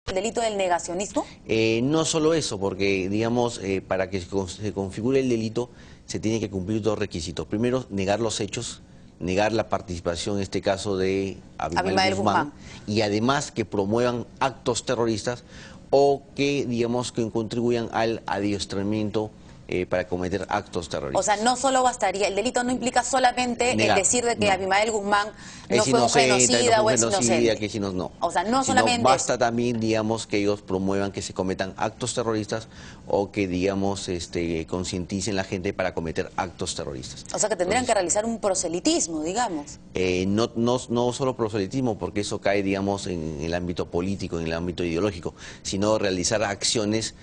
el delito del negacionismo? No solo eso, porque digamos, para que se configure el delito se tiene que cumplir dos requisitos. Primero, negar los hechos, negar la participación, en este caso de Abimael Guzmán, y además que promuevan actos terroristas o que, digamos, que contribuyan al adiestramiento para cometer actos terroristas. O sea, no solo bastaría, el delito no implica solamente el decir de que Abimael Guzmán no fue un genocida o es inocente. Que si no. O sea, no solamente basta también, digamos, que ellos promuevan que se cometan actos terroristas o que, digamos, concienticen a la gente para cometer actos terroristas. O sea, que tendrían que realizar un proselitismo, digamos. No solo proselitismo, porque eso cae, digamos, en el ámbito político, en el ámbito ideológico, sino realizar acciones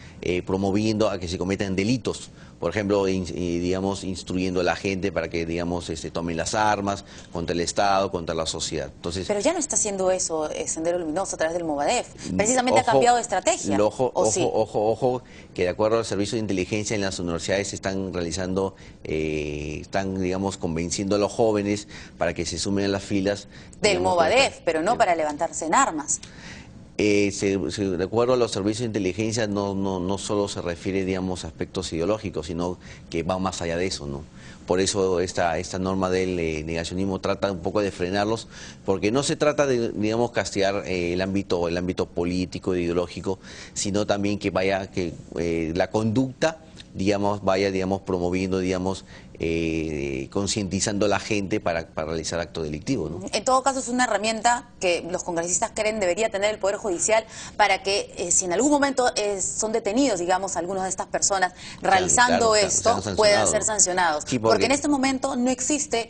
promoviendo a que se cometan delitos. Por ejemplo, digamos, instruyendo a la gente para que, digamos, tomen las armas contra el Estado, contra la sociedad. Entonces, pero ya no está haciendo eso Sendero Luminoso a través del Movadef. Precisamente ha cambiado de estrategia. Ojo, que de acuerdo al servicio de inteligencia en las universidades están realizando, digamos, convenciendo a los jóvenes para que se sumen a las filas del Movadef, pero no para levantarse en armas. De acuerdo a los servicios de inteligencia no solo se refiere, digamos, a aspectos ideológicos, sino que va más allá de eso, ¿no? Por eso esta norma del negacionismo trata un poco de frenarlos, porque no se trata de, digamos, castigar el ámbito político, ideológico, sino también que la conducta, digamos, vaya, digamos, promoviendo, digamos, concientizando a la gente para realizar actos delictivos, ¿no? En todo caso es una herramienta que los congresistas creen debería tener el Poder Judicial para que si en algún momento son detenidos, digamos, algunas de estas personas realizando esto, puedan ser sancionados. Sí, porque en este momento no existe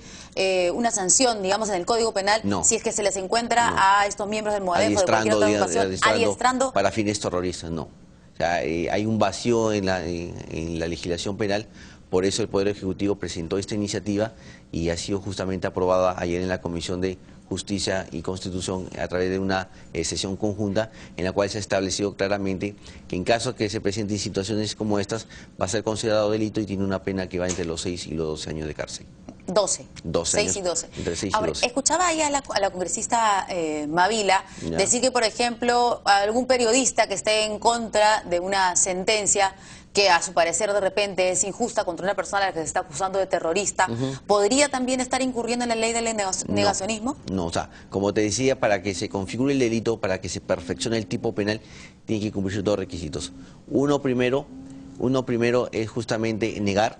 una sanción, digamos, en el Código Penal si es que se les encuentra a estos miembros del Movadef o de cualquier otra agrupación adiestrando para fines terroristas, no. O sea, hay un vacío en la legislación penal. Por eso el Poder Ejecutivo presentó esta iniciativa y ha sido justamente aprobada ayer en la Comisión de Justicia y Constitución a través de una sesión conjunta en la cual se ha establecido claramente que en caso que se presenten situaciones como estas va a ser considerado delito y tiene una pena que va entre los 6 y los 12 años de cárcel. 12. 6 y 12. Entre 6 Ahora, y 12. Escuchaba ahí a la congresista Mavila decir que, por ejemplo, algún periodista que esté en contra de una sentencia que a su parecer de repente es injusta contra una persona a la que se está acusando de terrorista, ¿podría también estar incurriendo en la ley del negacionismo? No, o sea, como te decía, para que se configure el delito, para que se perfeccione el tipo penal, tiene que cumplirse dos requisitos. Uno primero es justamente negar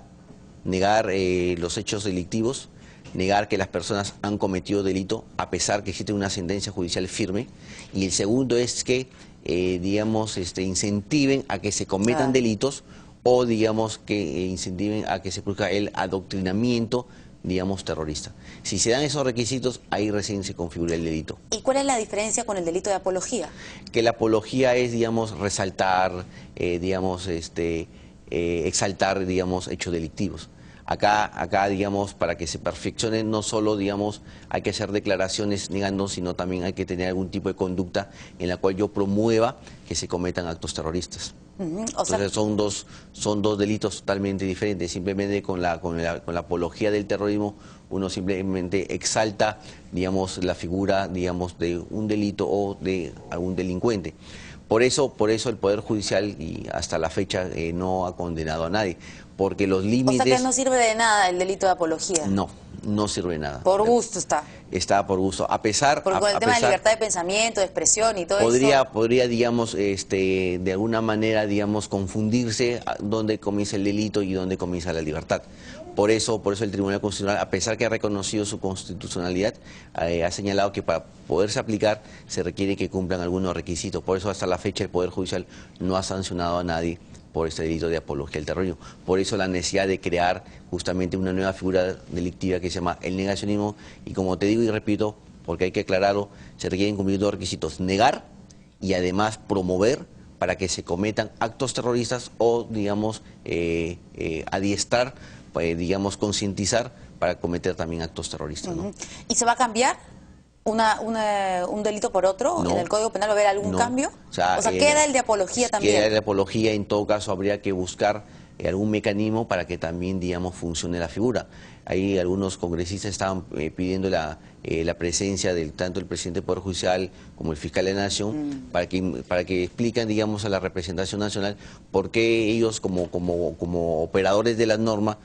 los hechos delictivos, negar que las personas han cometido delito a pesar que existe una sentencia judicial firme. Y el segundo es que, digamos, incentiven a que se cometan delitos o, digamos, que incentiven a que se produzca el adoctrinamiento, digamos, terrorista. Si se dan esos requisitos, ahí recién se configura el delito. ¿Y cuál es la diferencia con el delito de apología? Que la apología es, digamos, resaltar, digamos, exaltar, digamos, hechos delictivos. Acá, digamos, para que se perfeccione, no solo, digamos, hay que hacer declaraciones negando, sino también hay que tener algún tipo de conducta en la cual yo promueva que se cometan actos terroristas. Entonces son dos delitos totalmente diferentes. Simplemente con la apología del terrorismo uno simplemente exalta, digamos, la figura, digamos, de un delito o de algún delincuente. Por eso el Poder Judicial y hasta la fecha no ha condenado a nadie, porque los límites... O sea que no sirve de nada el delito de apología. No sirve de nada. Por gusto está. Está por gusto, a pesar... Porque con el tema de libertad de pensamiento, de expresión y todo eso... Podría, digamos, de alguna manera, digamos, confundirse dónde comienza el delito y dónde comienza la libertad. Por eso el Tribunal Constitucional, a pesar que ha reconocido su constitucionalidad, ha señalado que para poderse aplicar se requiere que cumplan algunos requisitos. Por eso hasta la fecha el Poder Judicial no ha sancionado a nadie por este delito de apología al terrorismo. Por eso la necesidad de crear justamente una nueva figura delictiva que se llama el negacionismo. Y como te digo y repito, porque hay que aclararlo, se requieren cumplir dos requisitos: negar y además promover para que se cometan actos terroristas o, digamos, adiestrar, digamos, concientizar para cometer también actos terroristas, ¿no? ¿Y se va a cambiar un delito por otro? ¿En el Código Penal va a haber algún cambio? O sea, ¿queda el de apología también? Queda el de apología. En todo caso habría que buscar algún mecanismo para que también, digamos, funcione la figura. Ahí algunos congresistas estaban pidiendo la presencia tanto del presidente del Poder Judicial como el fiscal de la Nación para que expliquen, digamos, a la representación nacional por qué ellos como operadores de la norma,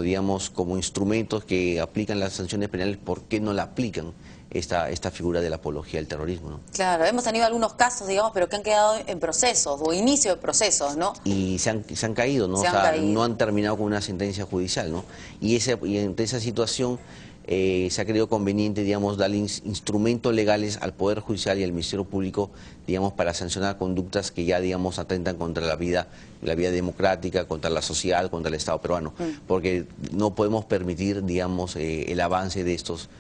digamos, como instrumentos que aplican las sanciones penales, ¿por qué no la aplican esta figura de la apología del terrorismo, ¿no? Claro, hemos tenido algunos casos, digamos, pero que han quedado en procesos o inicio de procesos, ¿no? Y se han caído, ¿no? No han terminado con una sentencia judicial, ¿no? Y ante esa situación se ha creído conveniente, digamos, darle instrumentos legales al Poder Judicial y al Ministerio Público, digamos, para sancionar conductas que ya, digamos, atentan contra la vida democrática, contra la sociedad, contra el Estado peruano. Porque no podemos permitir, digamos, el avance de estos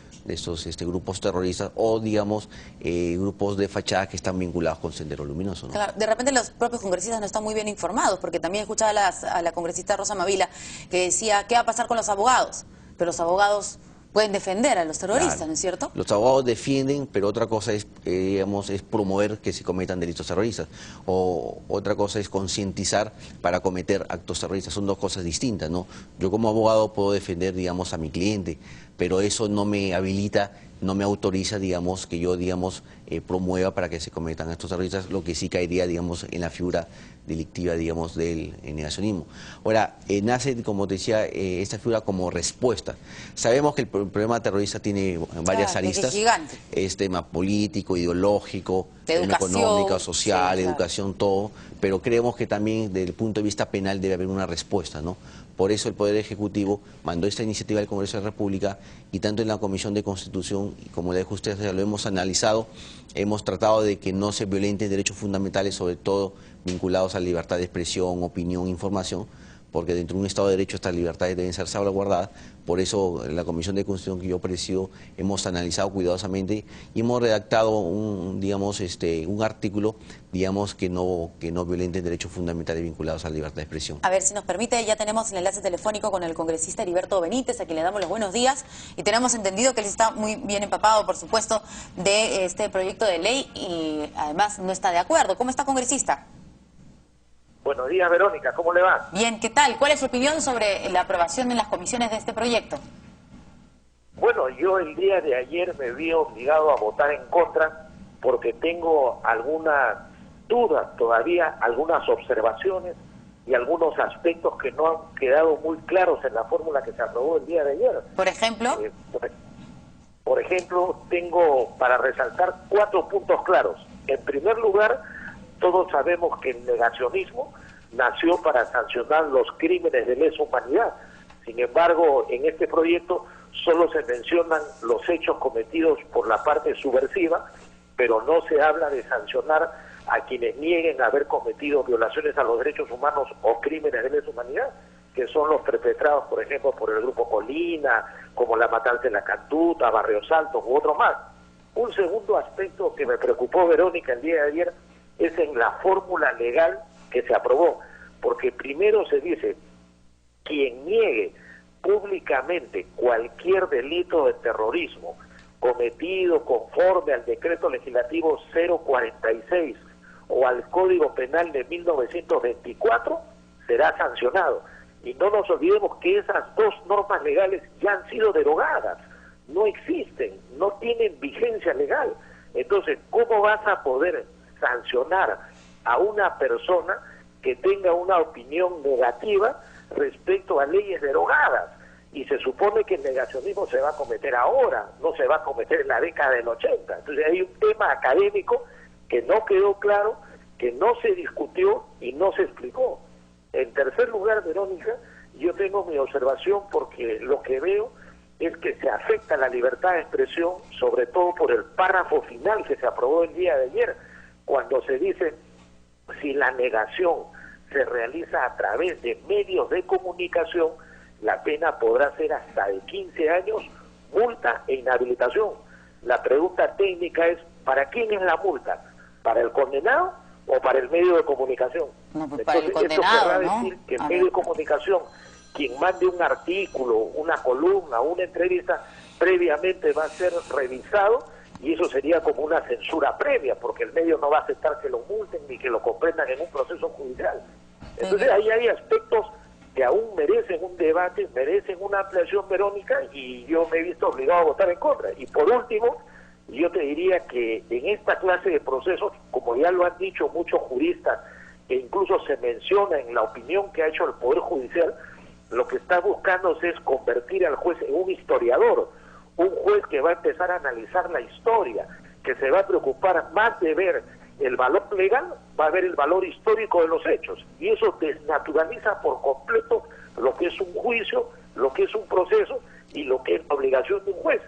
grupos terroristas o, digamos, grupos de fachada que están vinculados con Sendero Luminoso, ¿no? Claro, de repente los propios congresistas no están muy bien informados, porque también escuchaba a la congresista Rosa Mavila que decía, ¿qué va a pasar con los abogados? Pero los abogados pueden defender a los terroristas, claro, ¿no es cierto? Los abogados defienden, pero otra cosa es, digamos, es promover que se cometan delitos terroristas. O otra cosa es concientizar para cometer actos terroristas. Son dos cosas distintas, ¿no? Yo como abogado puedo defender, digamos, a mi cliente, pero eso no me habilita, no me autoriza, digamos, que yo, digamos, promueva para que se cometan actos terroristas, lo que sí caería, digamos, en la figura delictiva, digamos, del negacionismo. Ahora, nace, como te decía, esta figura como respuesta. Sabemos que el problema terrorista tiene varias aristas. Es gigante. Es tema político, ideológico, tema económico, social, sí, educación, todo, pero creemos que también desde el punto de vista penal debe haber una respuesta, ¿no? Por eso el Poder Ejecutivo mandó esta iniciativa al Congreso de la República y tanto en la Comisión de Constitución como la de Justicia lo hemos analizado, hemos tratado de que no se violenten derechos fundamentales, sobre todo vinculados a la libertad de expresión, opinión, información, porque dentro de un Estado de Derecho estas libertades deben ser salvaguardadas. Por eso en la Comisión de Constitución que yo presido hemos analizado cuidadosamente y hemos redactado un artículo, digamos, que no violente derechos fundamentales vinculados a la libertad de expresión. A ver, si nos permite, ya tenemos el enlace telefónico con el congresista Heriberto Benítez, a quien le damos los buenos días, y tenemos entendido que él está muy bien empapado, por supuesto, de este proyecto de ley y además no está de acuerdo. ¿Cómo está, congresista? Buenos días, Verónica, ¿cómo le va? Bien, ¿qué tal? ¿Cuál es su opinión sobre la aprobación en las comisiones de este proyecto? Bueno, yo el día de ayer me vi obligado a votar en contra porque tengo algunas dudas todavía, algunas observaciones y algunos aspectos que no han quedado muy claros en la fórmula que se aprobó el día de ayer. ¿Por ejemplo? Por ejemplo, tengo para resaltar 4 puntos claros. En primer lugar, todos sabemos que el negacionismo nació para sancionar los crímenes de lesa humanidad. Sin embargo, en este proyecto solo se mencionan los hechos cometidos por la parte subversiva, pero no se habla de sancionar a quienes nieguen haber cometido violaciones a los derechos humanos o crímenes de lesa humanidad, que son los perpetrados, por ejemplo, por el Grupo Colina, como la matanza de la Cantuta, Barrios Altos u otros más. Un segundo aspecto que me preocupó, Verónica, el día de ayer, es en la fórmula legal que se aprobó, porque primero se dice, quien niegue públicamente cualquier delito de terrorismo cometido conforme al decreto legislativo 046 o al Código Penal de 1924, será sancionado. Y no nos olvidemos que esas dos normas legales ya han sido derogadas, no existen, no tienen vigencia legal. Entonces, ¿cómo vas a poder sancionar a una persona que tenga una opinión negativa respecto a leyes derogadas? Y se supone que el negacionismo se va a cometer ahora, no se va a cometer en la década del 80. Entonces hay un tema académico que no quedó claro, que no se discutió y no se explicó. En tercer lugar, Verónica, yo tengo mi observación porque lo que veo es que se afecta la libertad de expresión, sobre todo por el párrafo final que se aprobó el día de ayer, cuando se dice, si la negación se realiza a través de medios de comunicación, la pena podrá ser hasta de 15 años, multa e inhabilitación. La pregunta técnica es, ¿para quién es la multa? ¿Para el condenado o para el medio de comunicación? No, pues para entonces, el condenado, esto querrá ¿no? decir que el medio de comunicación, quien mande un artículo, una columna, una entrevista, previamente va a ser revisado, y eso sería como una censura previa, porque el medio no va a aceptar que lo multen ni que lo comprendan en un proceso judicial. Entonces ahí hay aspectos merecen un debate, merecen una ampliación, Verónica, y yo me he visto obligado a votar en contra. Y por último, yo te diría que en esta clase de procesos, como ya lo han dicho muchos juristas, que incluso se menciona en la opinión que ha hecho el Poder Judicial, lo que está buscándose es convertir al juez en un historiador, un juez que va a empezar a analizar la historia, que se va a preocupar más de ver el valor legal, va a ver el valor histórico de los hechos, y eso desnaturaliza por completo lo que es un juicio, lo que es un proceso y lo que es la obligación de un juez.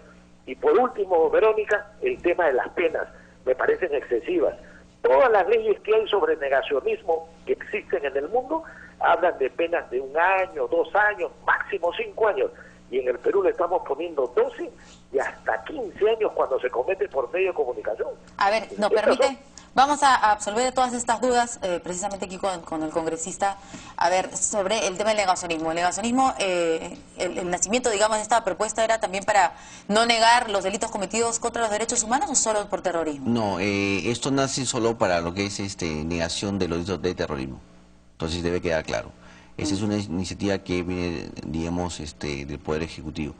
Y por último, Verónica, el tema de las penas me parecen excesivas. Todas las leyes que hay sobre negacionismo que existen en el mundo hablan de penas de 1 año, 2 años, máximo 5 años. Y en el Perú le estamos poniendo 12 y hasta 15 años cuando se comete por medio de comunicación. A ver, ¿nos permite? Vamos a absolver todas estas dudas, precisamente aquí con el congresista, a ver, sobre el tema del negacionismo. El negacionismo, el nacimiento, digamos, de esta propuesta era también para no negar los delitos cometidos contra los derechos humanos, ¿o solo por terrorismo? No, esto nace solo para lo que es negación de los delitos de terrorismo. Entonces debe quedar claro. Esa es una iniciativa que viene, digamos, del Poder Ejecutivo.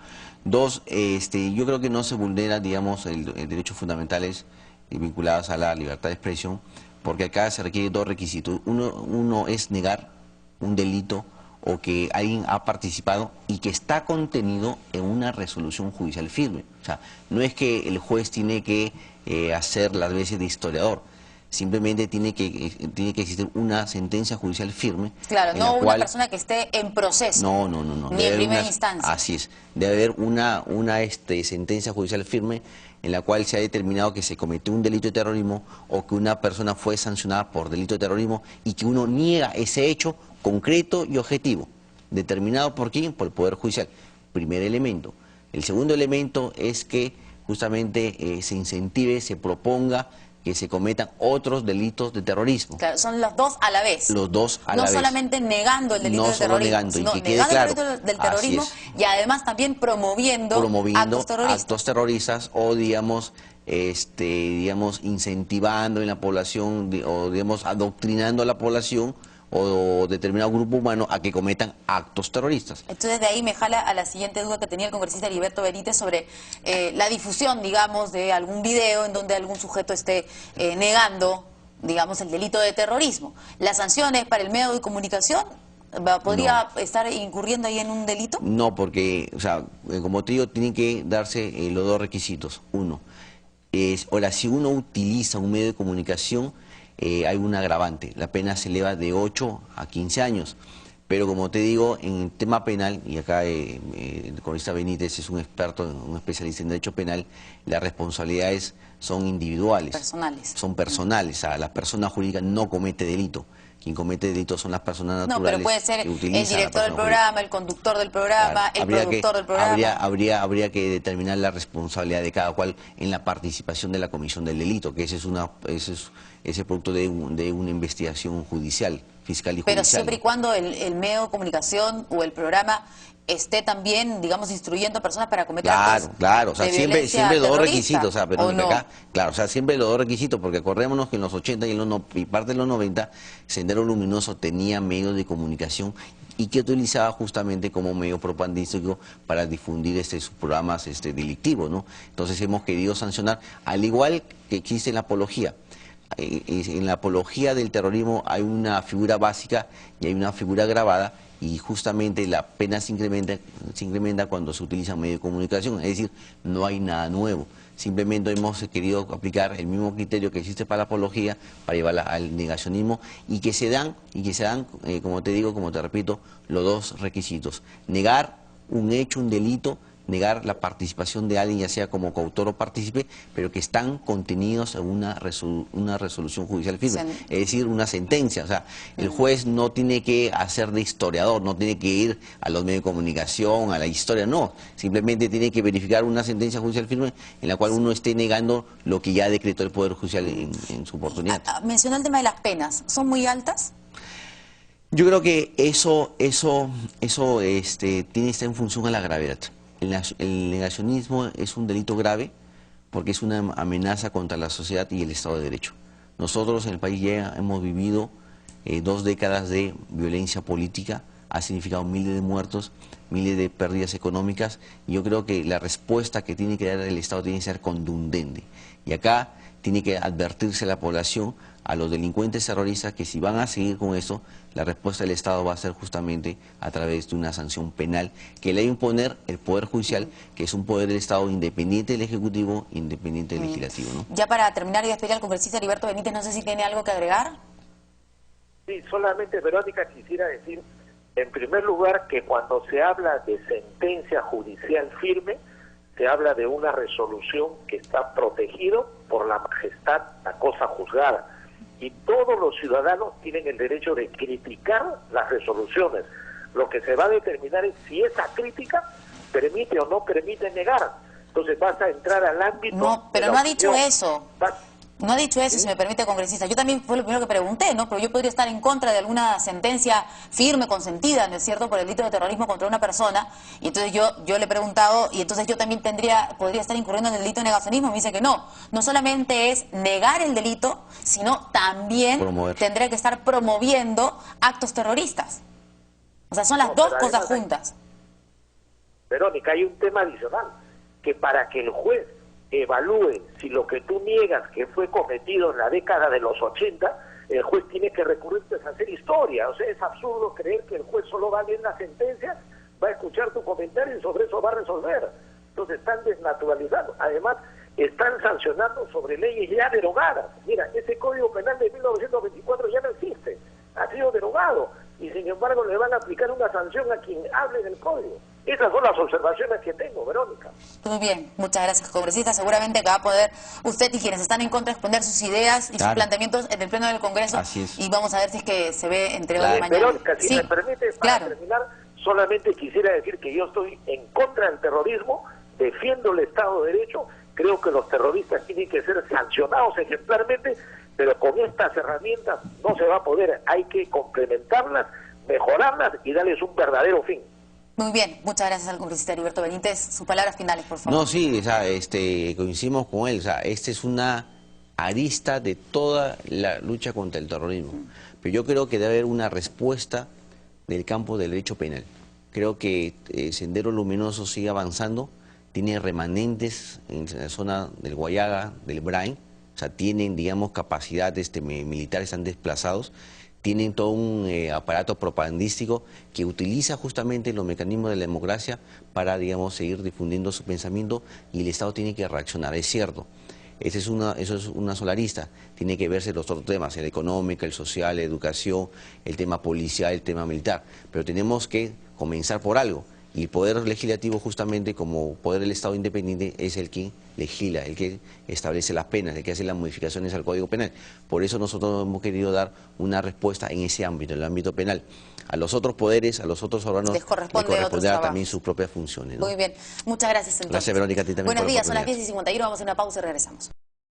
2, yo creo que no se vulnera, digamos, el derechos fundamentales vinculados a la libertad de expresión, porque acá se requiere 2 requisitos. Uno es negar un delito o que alguien ha participado y que está contenido en una resolución judicial firme. O sea, no es que el juez tiene que hacer las veces de historiador. Simplemente tiene que existir una sentencia judicial firme. Claro, no una persona que esté en proceso. No. Ni en primera instancia. Así es. Debe haber una sentencia judicial firme en la cual se ha determinado que se cometió un delito de terrorismo o que una persona fue sancionada por delito de terrorismo y que uno niega ese hecho concreto y objetivo. ¿Determinado por quién? Por el Poder Judicial. Primer elemento. El segundo elemento es que justamente se incentive, se proponga que se cometan otros delitos de terrorismo. Claro, son los dos a la vez. Los dos a la vez. No solamente negando el delito de terrorismo, sino negando el delito del terrorismo y además también promoviendo actos terroristas o, digamos, incentivando en la población o, digamos, adoctrinando a la población o determinado grupo humano a que cometan actos terroristas. Entonces de ahí me jala a la siguiente duda que tenía el congresista Heriberto Benítez sobre la difusión, digamos, de algún video en donde algún sujeto esté negando, digamos, el delito de terrorismo. ¿Las sanciones para el medio de comunicación podría estar incurriendo ahí en un delito? No, porque, o sea, como te digo, tienen que darse los 2 requisitos. Uno, ahora, si uno utiliza un medio de comunicación, hay un agravante, la pena se eleva de 8 a 15 años, pero como te digo, en el tema penal, y acá el congresista Benítez es un experto, un especialista en derecho penal, las responsabilidades son individuales, son personales, o sea, la persona jurídica no comete delito. Quien comete delitos son las personas naturales. No, pero puede ser el director del programa, el conductor del programa, el productor del programa. Habría que determinar la responsabilidad de cada cual en la participación de la comisión del delito, que ese es producto de una investigación judicial, fiscal y judicial. Pero siempre y cuando el medio de comunicación o el programa esté también, digamos, instruyendo a personas para cometer actos Claro, o sea, siempre los 2 requisitos, o sea, pero no. acá, claro, o sea, siempre los 2 requisitos, porque acordémonos que en los 80 y parte de los 90, Sendero Luminoso tenía medios de comunicación y que utilizaba justamente como medio propagandístico para difundir sus programas delictivos, ¿no? Entonces hemos querido sancionar, al igual que existe en la apología. En la apología del terrorismo hay una figura básica y hay una figura agravada, y justamente la pena se incrementa cuando se utiliza un medio de comunicación, es decir, no hay nada nuevo. Simplemente hemos querido aplicar el mismo criterio que existe para la apología, para llevarla al negacionismo, y que se dan, como te digo, como te repito, los 2 requisitos: negar un hecho, un delito, negar la participación de alguien, ya sea como coautor o partícipe, pero que están contenidos en una resolución judicial firme, es decir, una sentencia. O sea, el juez no tiene que hacer de historiador, no tiene que ir a los medios de comunicación, a la historia, no. Simplemente tiene que verificar una sentencia judicial firme en la cual uno esté negando lo que ya decretó el Poder Judicial en su oportunidad. Mencionó el tema de las penas. ¿Son muy altas? Yo creo que eso tiene que estar en función a la gravedad. El negacionismo es un delito grave porque es una amenaza contra la sociedad y el Estado de Derecho. Nosotros en el país ya hemos vivido 2 décadas de violencia política ha significado miles de muertos, miles de pérdidas económicas, y yo creo que la respuesta que tiene que dar el Estado tiene que ser contundente. Y acá tiene que advertirse a la población, a los delincuentes terroristas, que si van a seguir con eso, la respuesta del Estado va a ser justamente a través de una sanción penal que le va a imponer el Poder Judicial, que es un poder del Estado independiente del Ejecutivo, independiente del Legislativo, ¿no? Ya para terminar y despedir al congresista Heriberto Benítez, no sé si tiene algo que agregar. Sí, solamente, Verónica, quisiera decir, en primer lugar, que cuando se habla de sentencia judicial firme, se habla de una resolución que está protegido por la majestad, la cosa juzgada. Y todos los ciudadanos tienen el derecho de criticar las resoluciones. Lo que se va a determinar es si esa crítica permite o no permite negar. Entonces vas a entrar al ámbito... No, pero no ha dicho eso. No ha dicho eso, ¿sí? Si me permite, congresista. Yo también fue lo primero que pregunté, ¿no? Pero yo podría estar en contra de alguna sentencia firme, consentida, ¿no es cierto?, por el delito de terrorismo contra una persona. Y entonces yo le he preguntado, y entonces yo también podría estar incurriendo en el delito de negacionismo. Me dice que no. No solamente es negar el delito, sino también tendría que estar promoviendo actos terroristas. O sea, son las dos cosas juntas. Verónica, hay un tema adicional, que para que el juez evalúe si lo que tú niegas que fue cometido en la década de los 80, el juez tiene que recurrir a hacer historia. O sea, es absurdo creer que el juez solo va a leer la sentencia, va a escuchar tu comentario y sobre eso va a resolver. Entonces están desnaturalizando. Además, están sancionando sobre leyes ya derogadas. Mira, ese Código Penal de 1924 ya no existe, ha sido derogado, y sin embargo le van a aplicar una sanción a quien hable del código. Esas son las observaciones que tengo, Verónica. Muy bien, muchas gracias, congresista. Seguramente que va a poder usted y quienes están en contra exponer sus ideas y sus planteamientos en el Pleno del Congreso. Así es. Y vamos a ver si es que se ve entre hoy y mañana. Verónica, si me permite, para terminar, solamente quisiera decir que yo estoy en contra del terrorismo, defiendo el Estado de Derecho, creo que los terroristas tienen que ser sancionados ejemplarmente, pero con estas herramientas no se va a poder. Hay que complementarlas, mejorarlas y darles un verdadero fin. Muy bien, muchas gracias al congresista Heriberto Benítez. Sus palabras finales, por favor. No, sí, o sea, coincidimos con él. O sea, esta es una arista de toda la lucha contra el terrorismo. Pero yo creo que debe haber una respuesta del campo del derecho penal. Creo que Sendero Luminoso sigue avanzando, tiene remanentes en la zona del Guayaga, del Brain, o sea, tienen, digamos, capacidad, militares están desplazados, tienen todo un aparato propagandístico que utiliza justamente los mecanismos de la democracia para, digamos, seguir difundiendo su pensamiento, y el Estado tiene que reaccionar, es cierto. Eso es una sola arista, tiene que verse los otros temas, el económico, el social, la educación, el tema policial, el tema militar, pero tenemos que comenzar por algo. Y el Poder Legislativo, justamente como poder del Estado independiente, es el que legisla, el que establece las penas, el que hace las modificaciones al Código Penal. Por eso nosotros hemos querido dar una respuesta en ese ámbito, en el ámbito penal. A los otros poderes, a los otros órganos, les corresponderá también sus propias funciones, ¿no? Muy bien, muchas gracias entonces. Gracias, Verónica, a ti también. Buenos días, son las 10:51, vamos a una pausa y regresamos.